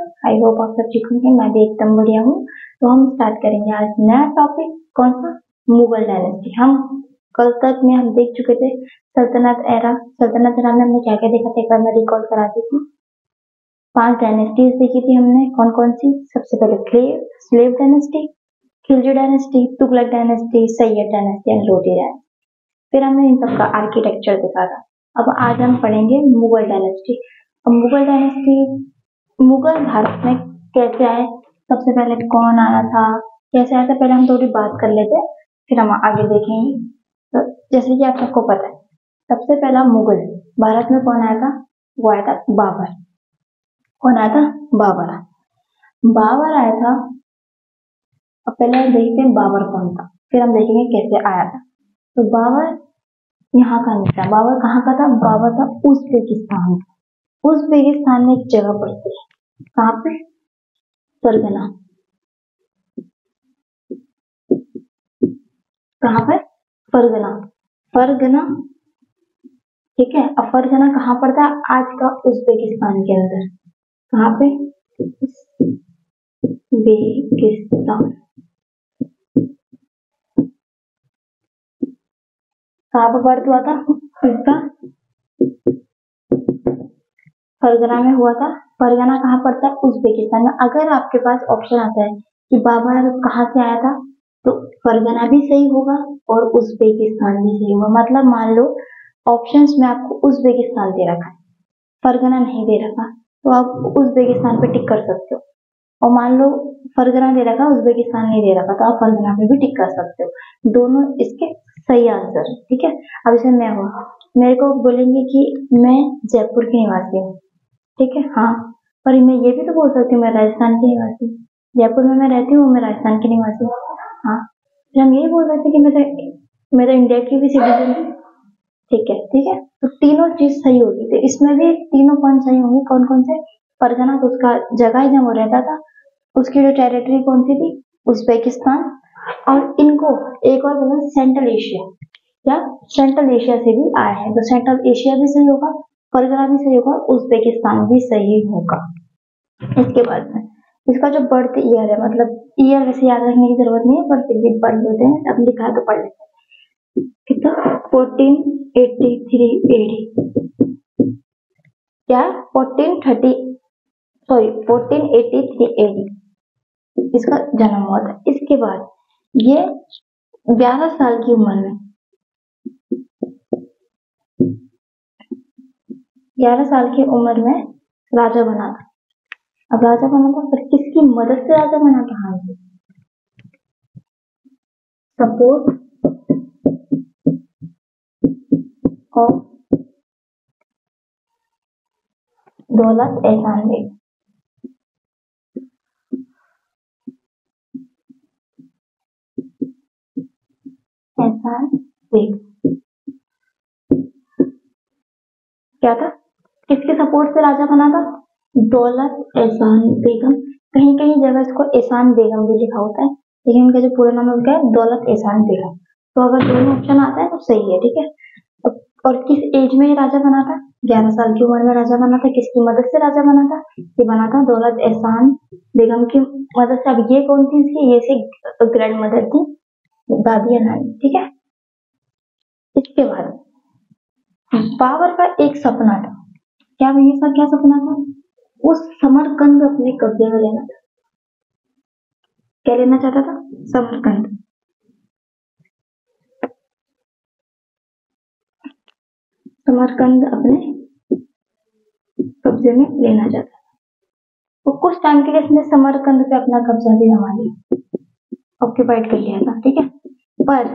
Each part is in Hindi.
एवरीवन, आई होप आप सब ठीक होंगे। मैं भी एकदम बढ़िया हूँ। तो हम स्टार्ट करेंगे आज नया टॉपिक। कौन सा? मुगल डायनेस्टी। हम कल तक में हम देख चुके थे सल्तनत एरा। सल्तनत एरा में हमने क्या क्या देखा था, एक बार मैं रिकॉल करा दी थी। 5 डायनेस्टीज देखी थी हमने। कौन कौन सी? सबसे पहले slave dynasty, Khilji dynasty, Tughlaq dynasty, Syed dynasty and Lodhi dynasty. फिर हमने इन सबका आर्किटेक्चर देखा था। अब आज हम पढ़ेंगे मुगल डायनेस्टी। अब मुगल डायनेस्टी, मुगल भारत में कैसे आए, सबसे पहले कौन आया था, कैसे आया था, पहले हम थोड़ी बात कर लेते हैं, फिर हम आगे देखेंगे। तो जैसे कि आप सबको पता है, सबसे पहला मुगल भारत में कौन आया था? वो आया था बाबर। कौन आया था? बाबर। बाबर आया था। अब पहले हम देखते हैं बाबर कौन था, फिर हम देखेंगे कैसे आया था। तो बाबर यहाँ का नहीं था। बाबर कहाँ का था? बाबर था उज़्बेकिस्तान का। उज़्बेकिस्तान में एक जगह पड़ती है, कहाँ पे? फरगना। कहाँ पे? फरगना। फरगना, ठीक है। अब फरगना कहाँ पड़ता है? आज का उज़्बेकिस्तान के अंदर। कहाँ पे? उज़्बेकिस्तान। कहाँ पर बर्थ हुआ था इसका? फरगना में हुआ था। फरगना कहाँ पड़ता है? उज़्बेकिस्तान में। अगर आपके पास ऑप्शन आता है कि बाबर कहाँ से आया था, तो फरगना भी सही होगा और उज़्बेकिस्तान भी सही होगा। मतलब मान लो ऑप्शंस में आपको उज़्बेकिस्तान दे रखा है, फरगना नहीं दे रखा, तो आप उज़्बेकिस्तान पे टिक कर सकते हो। और मान लो फरगना दे रखा, उज़्बेकिस्तान नहीं दे रखा, तो आप फरगना पे भी टिक कर सकते हो। दोनों इसके सही आंसर है, ठीक है। अब जैसे मैं हूँ, मेरे को बोलेंगे कि मैं जयपुर की निवासी हूँ, ठीक है, हाँ, पर मैं ये भी तो बोल सकती हूँ मैं राजस्थान की निवासी हूँ। जयपुर में मैं रहती हूँ, मैं राजस्थान की निवासी हूँ, हाँ। फिर हम यही बोल सकते हैं कि मैं तो इंडिया की भी सिटीजन हूँ, ठीक है, ठीक है। तो तीनों चीज सही होगी। तो इसमें भी तीनों पॉइंट सही होंगे। कौन कौन से? फरगना तो उसका जगह है जहाँ वो रहता था, उसकी जो टेरिटरी कौन सी थी? उज़्बेकिस्तान। और इनको एक और बोला सेंट्रल एशिया, क्या सेंट्रल एशिया से भी आया है, तो सेंट्रल एशिया भी सही होगा, फरगना भी सही होगा, उज़्बेकिस्तान भी सही होगा। इसके बाद में इसका जो बर्थ ईयर है, मतलब ईयर वैसे याद रखने की जरूरत नहीं है, पर फिर भी पढ़ लेते हैं, अब लिखा है तो पढ़ लेते हैं। कितना? 1483 एडी, क्या 1483 एडी इसका जन्म हुआ था। इसके बाद ये 11 साल की उम्र में, 11 साल की उम्र में राजा बना था। अब राजा बना था, पर किसकी मदद से राजा बना था? हाँ, सपोर्ट ऑफ दौलत एहसान बेग। एहसान बेग क्या था? किसके सपोर्ट से राजा बना था? दौलत एहसान बेगम। कहीं कहीं जगह इसको एहसान बेगम भी लिखा होता है, लेकिन इनका जो पूरा नाम है क्या है? दौलत एहसान बेगम। तो अगर दोनों ऑप्शन आता है तो सही है, ठीक है। और किस एज में ये राजा बना था? 11 साल की उम्र में राजा बना था। किसकी मदद से राजा बना था? ये बना था दौलत एहसान बेगम की मदद से। अब ये कौन थी इसकी? ये सी ग्रैंड मदर थी, दादी या नानी, ठीक है। इसके बाद बाबर का एक सपना था। क्या भैया का क्या सपना था? वो समरकंद अपने कब्जे में लेना था। क्या लेना चाहता था? समरकंद। समरकंद अपने कब्जे में लेना चाहता था। वो कुछ टाइम के लिए इसने समरकंद पे अपना कब्जा भी जमा लिया, ऑक्यूपाइड कर लिया था, ठीक है। पर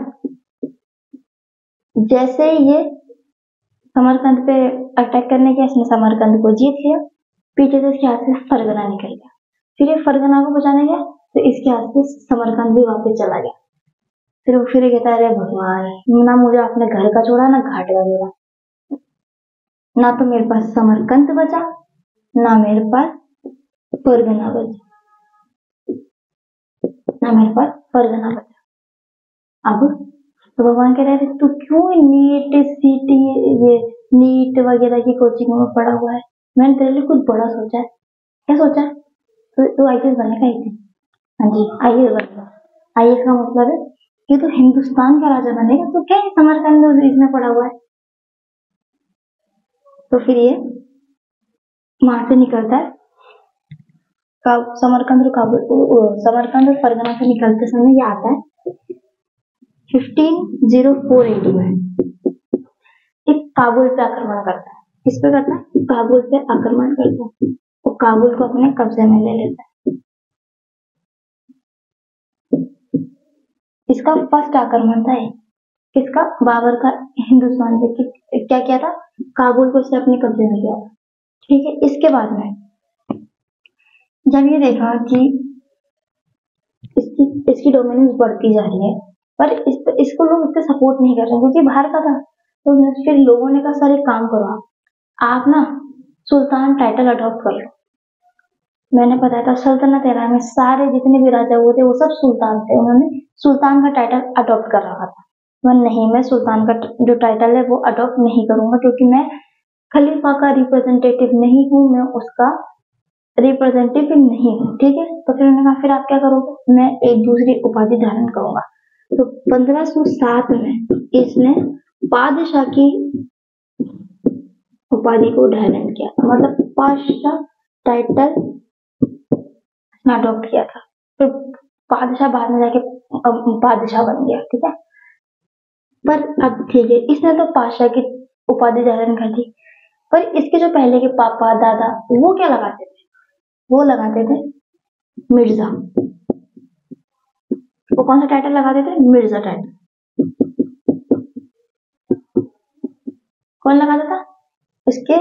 जैसे ये समरकंद पे अटैक करने के इसने समरकंद को जीत लिया, पीछे से इसके हाथ से फरगना निकल गया। फिर ये फरगना को बचाने गया, तो इसके हाथ से समरकंद भी वापस चला गया। फिर ये कहता है, अरे भगवान, ना मुझे आपने घर का छोड़ा ना घाट का छोड़ा, ना तो मेरे पास समरकंद बचा, ना मेरे पास फरगना बचा, ना मेरे पास फरगना बचा। अब तो भगवान कह रहे थे, तू क्यों ये नीट वगैरह की कोचिंग में पढ़ा हुआ है? मैंने तेरे लिए कुछ बड़ा सोचा है। क्या सोचा है? तो आईएएस बनने का एक दिन। हाँ जी, आईएएस बनेगा। आईएएस का मतलब है ये तो हिंदुस्तान का राजा बनेगा, तो क्या है समरकंद इसमें पड़ा हुआ है। तो फिर ये वहां से निकलता है समरकंद समरकंद और फरगना से निकलते समय ये आता है 1504 AD में। एक काबुल पे आक्रमण करता है। किस पे करता है? काबुल पे आक्रमण करता है और काबुल को अपने कब्जे में ले लेता है। इसका फर्स्ट आक्रमण था ये। किसका? बाबर का हिंदुस्तान पे। क्या किया था? काबुल को इसने अपने कब्जे में किया था। ठीक है, इसके बाद में जब ये देखा कि इसकी डोमिनेंस बढ़ती जा रही है, पर इसको लोग इतना सपोर्ट नहीं कर रहे क्योंकि बाहर का था। तो फिर लोगों ने कहा सर एक काम करो, आप ना सुल्तान टाइटल अडॉप्ट कर लो। मैंने बताया था सल्तनत एरा में सारे जितने भी राजा हुए थे वो सब सुल्तान थे, उन्होंने सुल्तान का टाइटल अडॉप्ट कर रखा था। मैं सुल्तान का जो टाइटल है वो अडॉप्ट नहीं करूंगा क्योंकि मैं खलीफा का रिप्रेजेंटेटिव नहीं हूँ, मैं उसका रिप्रेजेंटेटिव नहीं हूँ। ठीक है, तो फिर उन्होंने कहा फिर आप क्या करोगे? मैं एक दूसरी उपाधि धारण करूंगा। तो 1507 में इसने बादशाह की उपाधि को धारण किया, मतलब बादशाह टाइटल अडॉप्ट किया था। फिर बादशाह बाद में जाके बादशाह बन गया। ठीक है, पर अब ठीक है इसने तो बादशाह की उपाधि धारण कर दी, पर इसके जो पहले के पापा दादा वो क्या लगाते थे? वो लगाते थे मिर्जा। वो कौन सा टाइटल लगाते थे? मिर्जा टाइटल। कौन लगाता था? उसके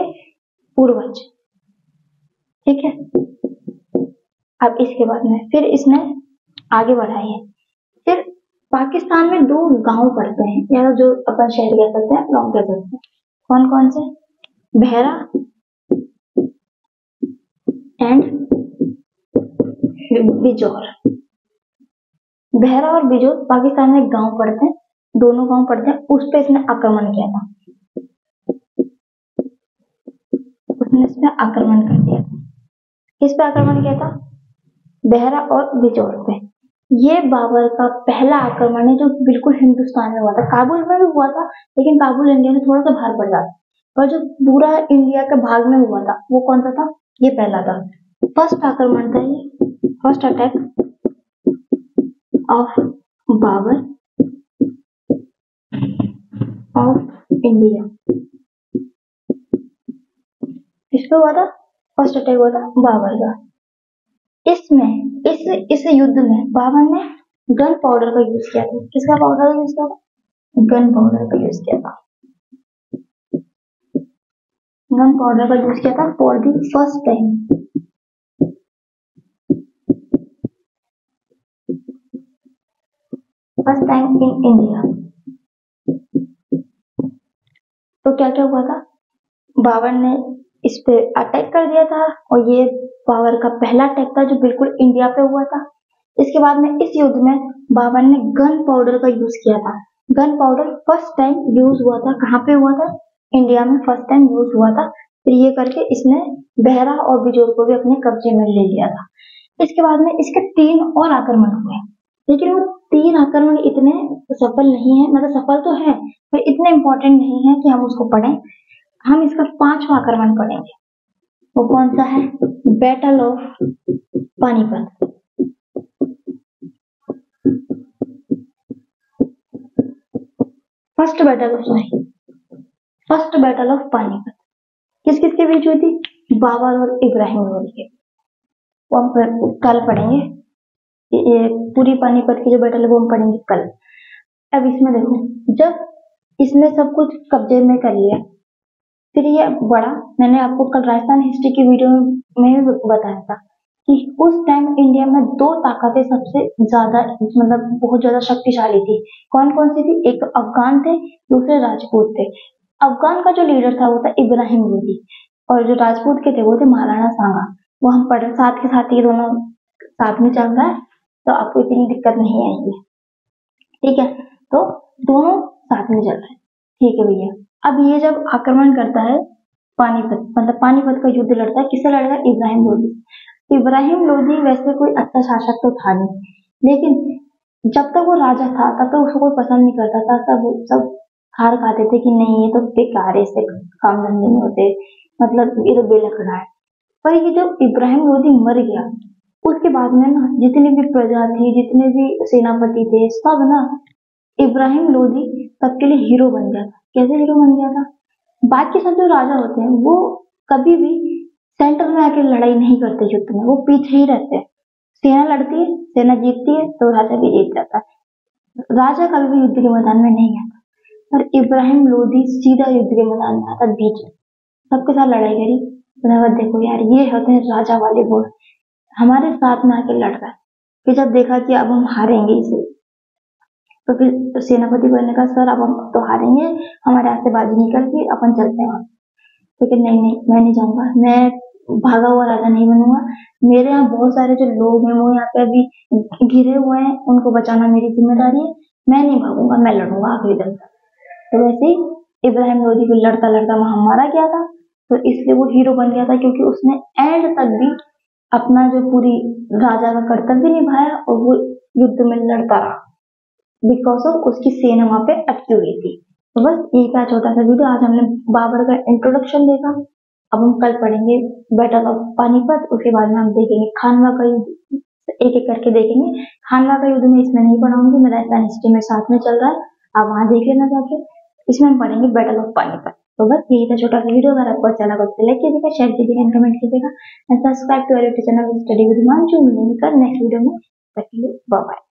पूर्वज। ठीक है, अब इसके बाद में फिर इसने आगे बढ़ाई है। फिर पाकिस्तान में दो गांव पड़ते हैं, या जो अपन शहर कह सकते हैं, गांव कह सकते हैं। कौन कौन से? बहरा एंड बिजौर। बहरा और बिजौर पाकिस्तान में गांव पड़ते हैं, दोनों गांव पड़ते हैं। उस पे इसने आक्रमण किया था, उसने इस पे आक्रमण कर दिया था। किस पे आक्रमण किया था? बहरा और बिजौर पे। ये बाबर का पहला आक्रमण है जो बिल्कुल हिंदुस्तान में हुआ था। काबुल में भी हुआ था, लेकिन काबुल इंडिया से थोड़ा सा बाहर पड़ जाता, पर जो पूरा इंडिया के भाग में हुआ था वो कौन सा था? ये पहला था। फर्स्ट आक्रमण था ये, first attack of Babar of India. किस पे हुआ था? फर्स्ट अटैक हुआ था बाबर का। इसमें इस युद्ध में बाबर ने गन पाउडर का यूज किया था। किसका पाउडर का यूज किया था? गन पाउडर का यूज किया था। गन पाउडर का यूज किया था for the first time. First time in India. तो क्या क्या हुआ था? बाबर ने इस पे अटैक कर दिया था और ये बाबर का पहला अटैक था जो बिल्कुल इंडिया पे हुआ था। इसके बाद में इस युद्ध में बाबर ने गन पाउडर का यूज किया था। Gun powder first time use हुआ था, कहाँ पे हुआ था? इंडिया में फर्स्ट टाइम यूज हुआ था। फिर ये करके इसने बहरा और बिजौर को भी अपने कब्जे में ले लिया था। इसके बाद में इसके 3 और आक्रमण हुए, लेकिन वो 3 आक्रमण इतने सफल नहीं है, मतलब सफल तो है पर इतने इंपॉर्टेंट नहीं है कि हम उसको पढ़ें। हम इसका 5वां आक्रमण पढ़ेंगे। वो कौन सा है? Battle of Panipat. First battle of Panipat किस किस के बीच हुई थी? बाबर और इब्राहिम लोदी के। वो हम कल पढ़ेंगे। ये पूरी पानीपत की जो बैटल है वो हम पढ़ेंगे कल। अब इसमें देखो, जब इसने सब कुछ कब्जे में कर लिया, फिर ये बड़ा, मैंने आपको कल राजस्थान हिस्ट्री की वीडियो में बताया था कि उस टाइम इंडिया में 2 ताकतें सबसे ज्यादा, मतलब बहुत ज्यादा शक्तिशाली थी। कौन कौन सी थी? एक अफगान थे, दूसरे राजपूत थे। अफगान का जो लीडर था वो था इब्राहिम लोदी, और जो राजपूत के थे वो थे महाराणा सांगा। वो हम पढ़ साथ के साथ, ये दोनों साथ में चल रहा है तो आपको इतनी दिक्कत नहीं आएगी। ठीक है, तो दोनों साथ में चल रहे हैं। ठीक है भैया, अब ये जब आक्रमण करता है पानीपत, मतलब पानीपत का युद्ध लड़ता है, किससे लड़ता है? इब्राहिम लोदी। इब्राहिम लोधी वैसे कोई अच्छा शासक तो था नहीं, लेकिन जब तक वो राजा था तब तक उसको कोई पसंद नहीं करता था। सब हार खाते थे कि नहीं ये तो बेकार है, इससे काम धंधे नहीं होते, मतलब ये तो बेलखड़ा है। पर ये जब इब्राहिम लोधी मर गया, उसके बाद में ना जितनी भी प्रजा थी, जितने भी सेनापति थे, सब ना इब्राहिम लोधी सबके लिए हीरो बन गया था। कैसे हीरो बन गया था? बाकी सब जो राजा होते हैं वो कभी भी सेंटर में आके लड़ाई नहीं करते युद्ध में, वो पीछे ही रहते हैं। सेना लड़ती है, सेना जीतती है तो राजा भी जीत जाता है। राजा कभी भी युद्ध के मैदान में नहीं आता, पर इब्राहिम लोधी सीधा युद्ध के मैदान में आता, बीच में सबके साथ लड़ाई करी। तो देखो यार, ये होते हैं राजा वाले गुण, हमारे साथ में आके लड़ रहा है। फिर जब देखा कि अब हम हारेंगे इसे, तो फिर सेनापति को ने कहा सर अब हम तो हारेंगे, हमारे हाथ से बाजी निकल गई, अपन चलते हैं। लेकिन नहीं नहीं, मैं नहीं जाऊंगा, मैं भागा हुआ राजा नहीं बनूंगा। मेरे यहाँ बहुत सारे जो लोग हैं वो यहाँ पे अभी घिरे हुए हैं, उनको बचाना मेरी जिम्मेदारी है। मैं नहीं भागूंगा, मैं लड़ूंगा आखिरी दिन तक। तो वैसे ही इब्राहिम लोधी को लड़ता लड़ता वहां मारा गया था, तो इसलिए वो हीरो बन गया था, क्योंकि उसने एंड तक भी अपना जो पूरी राजा का कर्तव्य निभाया और वो युद्ध में लड़ता रहा, बिकॉज ऑफ उसकी सेना वहां पे अटकी हुई थी। तो बस यही था छोटा सा वीडियो, आज हमने बाबर का इंट्रोडक्शन देखा। अब हम कल पढ़ेंगे बैटल ऑफ पानीपत, उसके बाद में हम देखेंगे खानवा का युद्ध, एक एक करके देखेंगे। खानवा का युद्ध में इसमें नहीं पढ़ाऊंगी, मेरा राजस्थान हिस्ट्री में साथ में चल रहा है, आप वहां देख लेना जाके। इसमें हम पढ़ेंगे बैटल ऑफ पानीपत। तो बस यही था छोटा सा वीडियो, अगर आपको अच्छा लगा तो लाइक कीजिएगा, शेयर कीजिएगा, कमेंट कीजिएगा and subscribe to our YouTube channel study with Himanshu. मिलेंगे कल नेक्स्ट वीडियो में, तक के लिए बाय बाय।